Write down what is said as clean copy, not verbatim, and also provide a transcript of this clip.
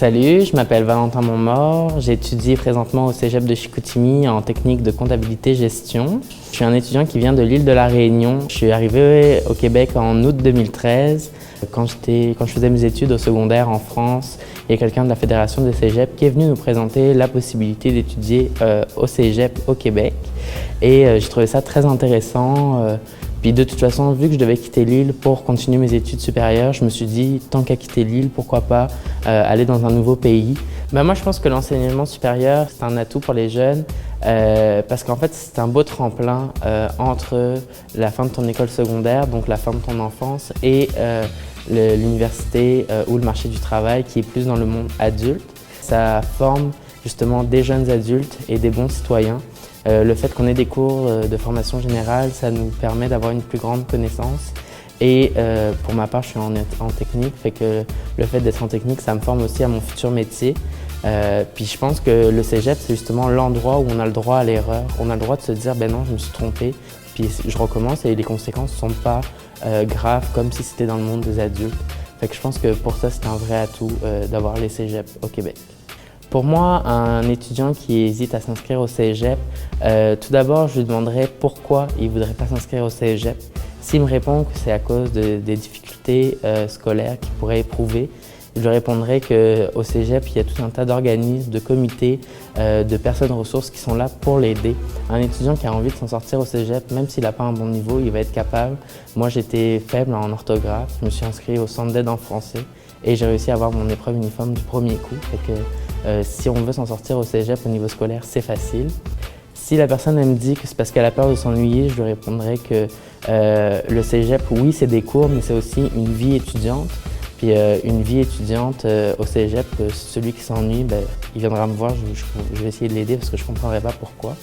Salut, je m'appelle Valentin Montmort, j'étudie présentement au Cégep de Chicoutimi en technique de comptabilité-gestion. Je suis un étudiant qui vient de l'île de la Réunion. Je suis arrivé au Québec en août 2013. Quand je faisais mes études au secondaire en France, il y a quelqu'un de la Fédération des Cégeps qui est venu nous présenter la possibilité d'étudier au Cégep au Québec. Et j'ai trouvé ça très intéressant. Puis de toute façon, vu que je devais quitter l'île pour continuer mes études supérieures, je me suis dit, tant qu'à quitter l'île, pourquoi pas aller dans un nouveau pays. Moi, je pense que l'enseignement supérieur, c'est un atout pour les jeunes parce qu'en fait, c'est un beau tremplin entre la fin de ton école secondaire, donc la fin de ton enfance, et l'université ou le marché du travail qui est plus dans le monde adulte. Ça forme justement des jeunes adultes et des bons citoyens. Le fait qu'on ait des cours de formation générale, ça nous permet d'avoir une plus grande connaissance. Et pour ma part, je suis en technique, fait que le fait d'être en technique, ça me forme aussi à mon futur métier. Puis je pense que le cégep, c'est justement l'endroit où on a le droit à l'erreur. On a le droit de se dire, ben non, je me suis trompé, puis je recommence et les conséquences ne sont pas graves comme si c'était dans le monde des adultes. Fait que je pense que pour ça, c'est un vrai atout d'avoir les cégeps au Québec. Pour moi, un étudiant qui hésite à s'inscrire au cégep, tout d'abord, je lui demanderais pourquoi il ne voudrait pas s'inscrire au cégep. S'il me répond que c'est à cause des difficultés scolaires qu'il pourrait éprouver, je lui répondrai qu'au cégep, il y a tout un tas d'organismes, de comités, de personnes ressources qui sont là pour l'aider. Un étudiant qui a envie de s'en sortir au cégep, même s'il n'a pas un bon niveau, il va être capable. Moi, j'étais faible en orthographe, je me suis inscrit au centre d'aide en français et j'ai réussi à avoir mon épreuve uniforme du premier coup. Fait que, si on veut s'en sortir au cégep au niveau scolaire, c'est facile. Si la personne elle me dit que c'est parce qu'elle a peur de s'ennuyer, je lui répondrai que le cégep, oui, c'est des cours, mais c'est aussi une vie étudiante. Puis une vie étudiante au cégep, celui qui s'ennuie, il viendra me voir, je vais essayer de l'aider parce que je ne comprendrai pas pourquoi.